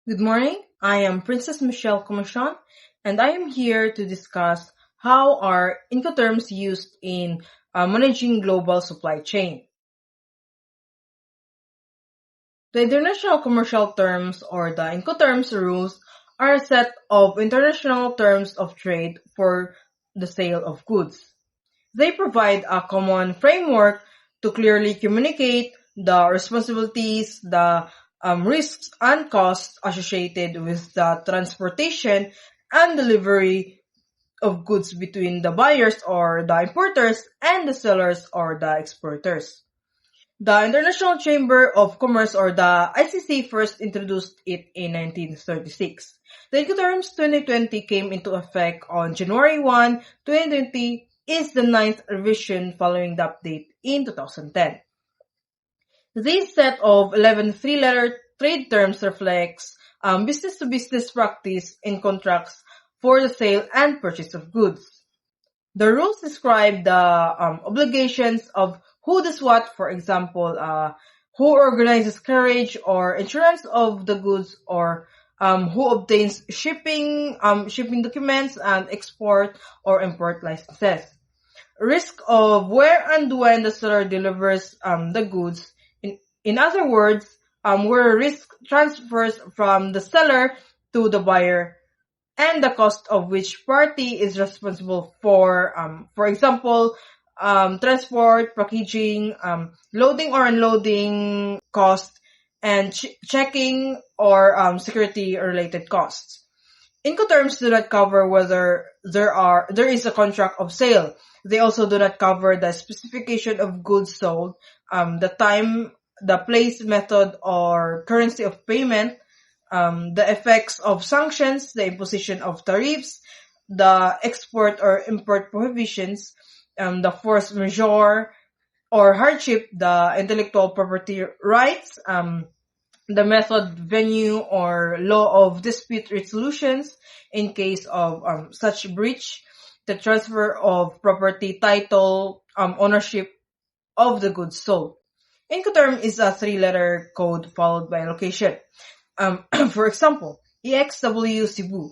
Good morning. I am Princess Michelle Commission, and I am here to discuss how are Incoterms used in managing global supply chain. The International Commercial Terms or the Incoterms rules are a set of international terms of trade for the sale of goods. They provide a common framework to clearly communicate the responsibilities, the risks and costs associated with the transportation and delivery of goods between the buyers or the importers and the sellers or the exporters. The International Chamber of Commerce or the ICC first introduced it in 1936. The Incoterms 2020 came into effect on January 1, 2020 is the ninth revision following the update in 2010. This set of 11 three-letter trade terms reflects business-to-business practice in contracts for the sale and purchase of goods. The rules describe the obligations of who does what, for example, who organizes carriage or insurance of the goods, or who obtains shipping documents and export or import licenses. Risk of where and when the seller delivers the goods. In other words, where risk transfers from the seller to the buyer and the cost of which party is responsible for example, transport, packaging, loading or unloading cost, and checking or security related costs. Incoterms do not cover whether there is a contract of sale. They also do not cover the specification of goods sold, the time, the place, method, or currency of payment, the effects of sanctions, the imposition of tariffs, the export or import prohibitions, the force majeure or hardship, the intellectual property rights, the method, venue, or law of dispute resolutions in case of such breach, the transfer of property, title, ownership of the goods sold. Incoterm is a three-letter code followed by location. For example, EXW Cebu.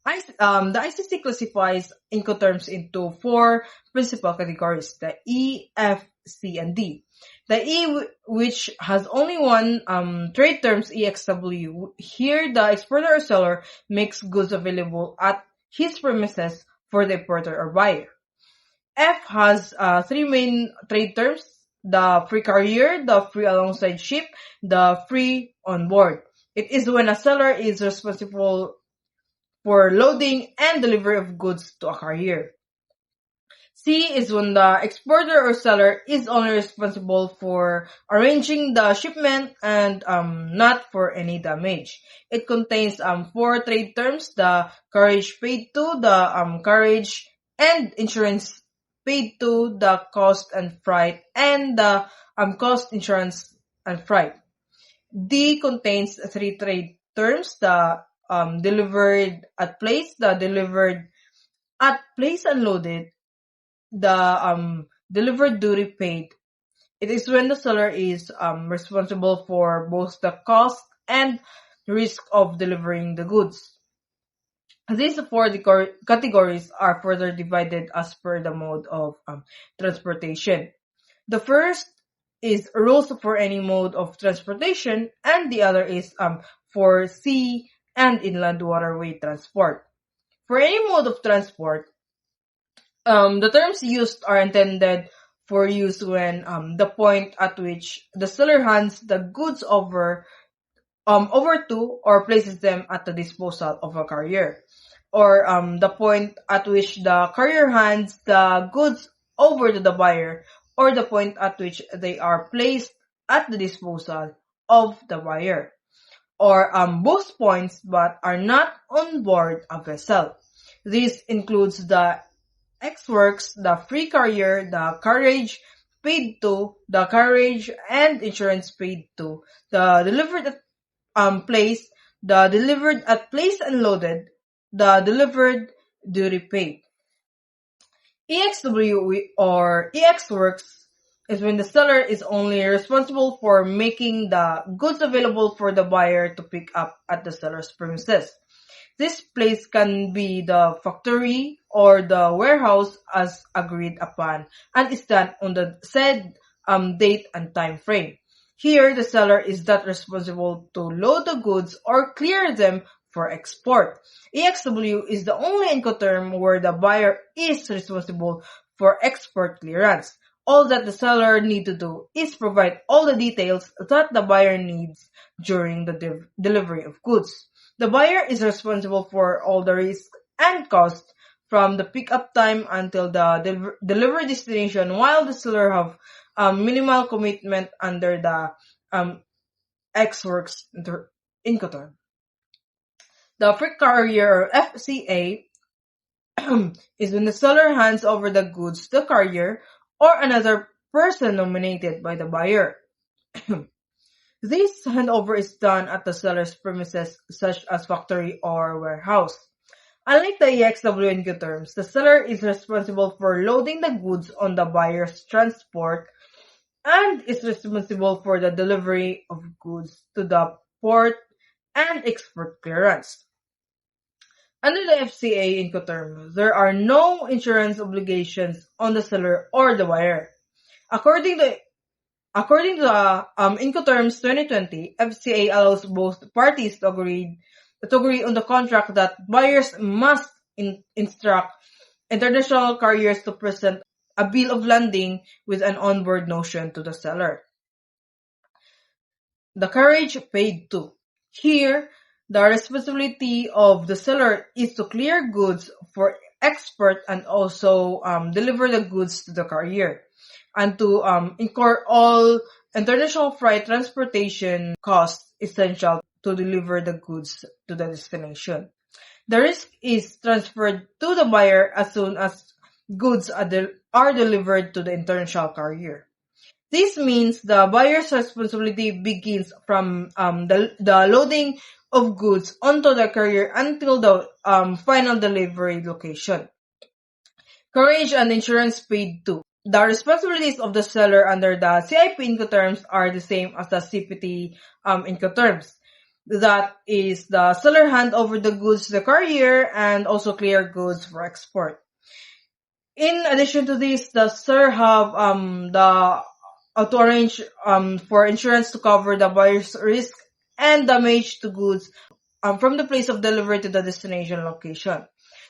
The ICC classifies Incoterms into four principal categories, the E, F, C, and D. The E, which has only one trade terms, EXW. Here, the exporter or seller makes goods available at his premises for the importer or buyer. F has three main trade terms, the free carrier, the free alongside ship, the free on board. It is when a seller is responsible for loading and delivery of goods to a carrier. C is when the exporter or seller is only responsible for arranging the shipment and not for any damage. It contains four trade terms, the carriage paid to, the carriage and insurance paid to, the cost and freight, and the cost, insurance, and freight. D contains three trade terms, the delivered at place, the delivered at place unloaded, the delivered duty paid. It is when the seller is responsible for both the cost and risk of delivering the goods. These four categories are further divided as per the mode of transportation. The first is rules for any mode of transportation, and the other is for sea and inland waterway transport. For any mode of transport, the terms used are intended for use when the point at which the seller hands the goods over to or places them at the disposal of a carrier, or the point at which the carrier hands the goods over to the buyer, or the point at which they are placed at the disposal of the buyer, or both points but are not on board a vessel. This includes the X-Works, the free carrier, the carriage paid to, the carriage and insurance paid to, the delivered at place, the delivered at place unloaded, the delivered duty paid. EXW or EX Works is when the seller is only responsible for making the goods available for the buyer to pick up at the seller's premises. This place can be the factory or the warehouse as agreed upon and is done on the said date and time frame. Here, the seller is not responsible to load the goods or clear them for export. EXW is the only Incoterm where the buyer is responsible for export clearance. All that the seller needs to do is provide all the details that the buyer needs during the delivery of goods. The buyer is responsible for all the risk and cost from the pickup time until the delivery destination, while the seller have minimal commitment under the X Works Incoterm. The freight carrier or FCA is when the seller hands over the goods to the carrier or another person nominated by the buyer. This handover is done at the seller's premises such as factory or warehouse. Unlike the EXW Incoterms, the seller is responsible for loading the goods on the buyer's transport and is responsible for the delivery of goods to the port and export clearance. Under the FCA Incoterm, there are no insurance obligations on the seller or the buyer. According to the Incoterms 2020, FCA allows both parties to agree on the contract that buyers must instruct international carriers to present a bill of lading with an onboard notion to the seller. The carriage paid to. Here, the responsibility of the seller is to clear goods for export and also deliver the goods to the carrier and to incur all international freight transportation costs essential to deliver the goods to the destination. The risk is transferred to the buyer as soon as goods are delivered to the international carrier. This means the buyer's responsibility begins from the loading of goods onto the carrier until the final delivery location. Coverage and insurance paid to. The responsibilities of the seller under the CIP Incoterms are the same as the CPT Incoterms. That is, the seller hand over the goods to the carrier and also clear goods for export. In addition to this, the seller have to arrange for insurance to cover the buyer's risk and damage to goods from the place of delivery to the destination location.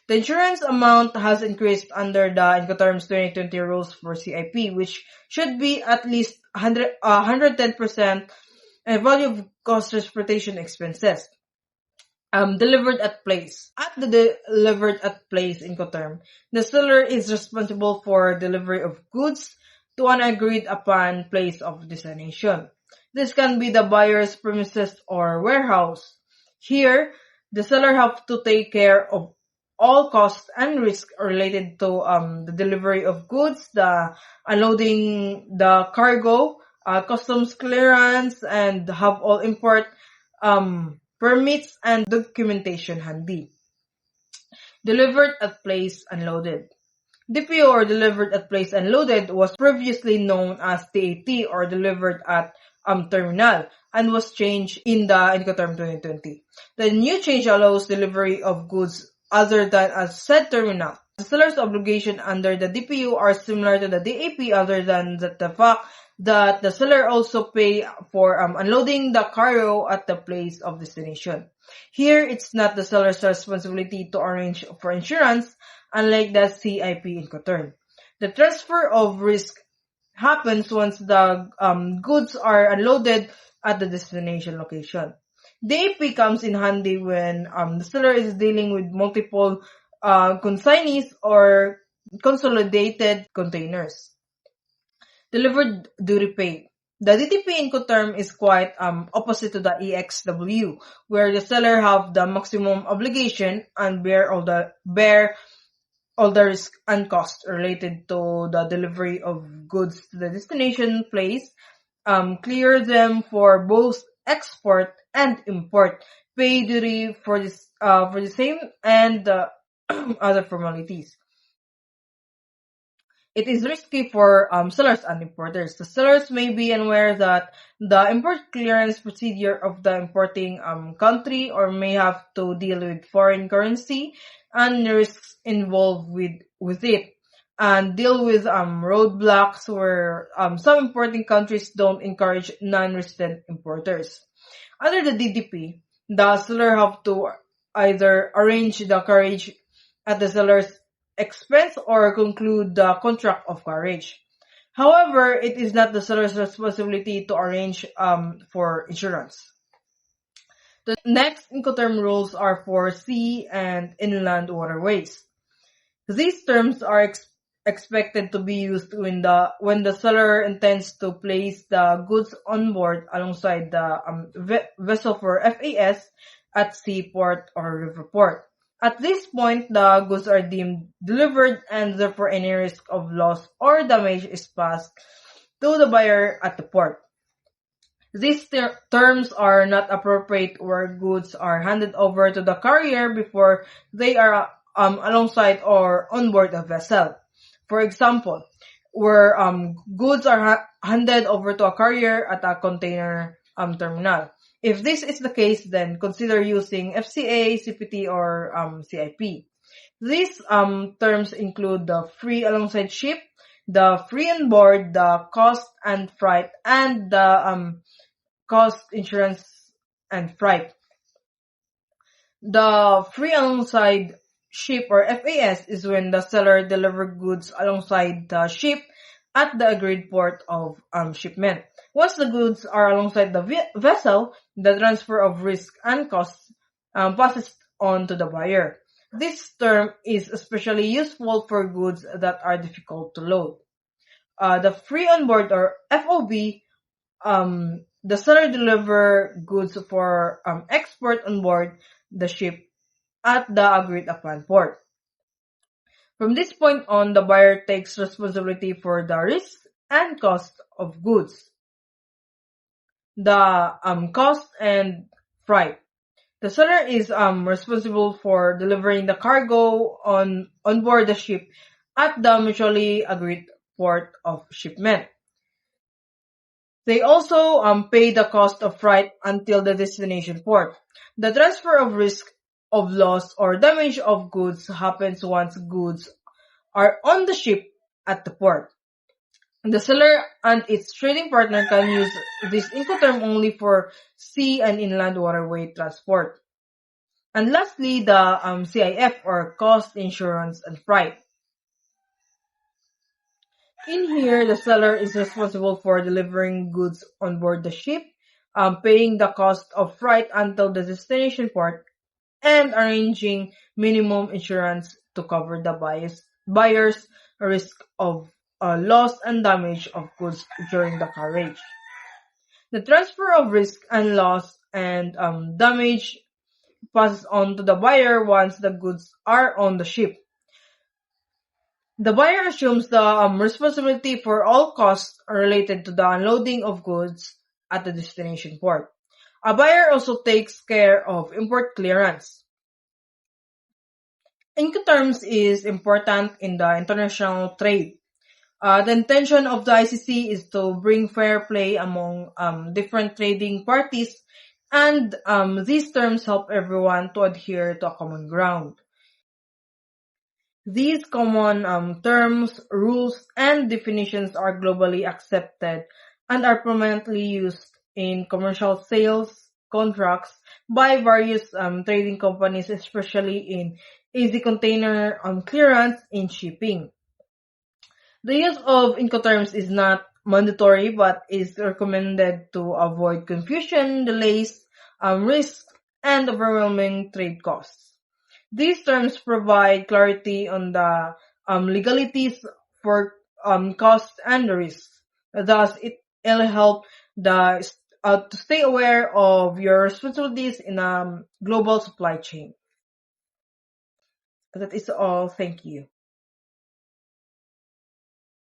The insurance amount has increased under the Incoterms 2020 rules for CIP, which should be at least 110% value of cost transportation expenses. Delivered at place. At the delivered at place Incoterm, the seller is responsible for delivery of goods to an agreed upon place of destination. This can be the buyer's premises or warehouse. Here, the seller have to take care of all costs and risks related to the delivery of goods, the unloading the cargo, customs clearance, and have all import permits and documentation handy. Delivered at place unloaded. DPO or delivered at place unloaded was previously known as DAT or delivered at terminal and was changed in the Incoterm 2020. The new change allows delivery of goods other than at said terminal. The seller's obligation under the DPU are similar to the DAP other than the fact that the seller also pay for unloading the cargo at the place of destination. Here, it's not the seller's responsibility to arrange for insurance, unlike the CIP Incoterm. The transfer of risk happens once the goods are unloaded at the destination location. DAP comes in handy when the seller is dealing with multiple consignees or consolidated containers. Delivered duty paid. The DTP Incoterm is quite opposite to the EXW, where the seller have the maximum obligation and bear all the risk and cost related to the delivery of goods to the destination place, clear them for both export and import, pay duty for the same and other formalities. It is risky for sellers and importers. The sellers may be unaware that the import clearance procedure of the importing country, or may have to deal with foreign currency and risks involved with it, and deal with roadblocks where some importing countries don't encourage non-resident importers. Under the DDP, the seller have to either arrange the carriage at the seller's expense or conclude the contract of carriage. However, it is not the seller's responsibility to arrange for insurance. The next Incoterm rules are for sea and inland waterways. These terms are expected to be used when the seller intends to place the goods on board alongside the vessel for FAS at seaport or river port. At this point, the goods are deemed delivered, and therefore any risk of loss or damage is passed to the buyer at the port. These terms are not appropriate where goods are handed over to the carrier before they are alongside or on board a vessel. For example, where goods are handed over to a carrier at a container terminal. If this is the case, then consider using FCA, CPT, or CIP. These terms include the free alongside ship, the free on board, the cost and freight, and the cost, insurance, and freight. The free alongside ship or FAS is when the seller delivers goods alongside the ship at the agreed port of shipment. Once the goods are alongside the vessel, the transfer of risk and costs passes on to the buyer. This term is especially useful for goods that are difficult to load. The free on board or FOB, the seller deliver goods for export on board the ship at the agreed upon port. From this point on, the buyer takes responsibility for the risk and cost of goods, the cost and freight. The seller is responsible for delivering the cargo on board the ship at the mutually agreed port of shipment. They also pay the cost of freight until the destination port. The transfer of risk of loss or damage of goods happens once goods are on the ship at the port. The seller and its trading partner can use this Incoterm only for sea and inland waterway transport. And lastly, the CIF or cost, insurance, and freight. In here, the seller is responsible for delivering goods on board the ship, paying the cost of freight until the destination port, and arranging minimum insurance to cover the buyer's risk of loss and damage of goods during the carriage. The transfer of risk and loss and damage passes on to the buyer once the goods are on the ship. The buyer assumes the responsibility for all costs related to the unloading of goods at the destination port. A buyer also takes care of import clearance. Incoterms is important in the international trade. The intention of the ICC is to bring fair play among different trading parties, and these terms help everyone to adhere to a common ground. These common terms, rules, and definitions are globally accepted and are prominently used in commercial sales contracts by various trading companies, especially in easy container clearance in shipping. The use of Incoterms is not mandatory but is recommended to avoid confusion, delays, risks, and overwhelming trade costs. These terms provide clarity on the legalities for costs and risks. Thus, it'll help to stay aware of your responsibilities in a global supply chain. That is all. Thank you.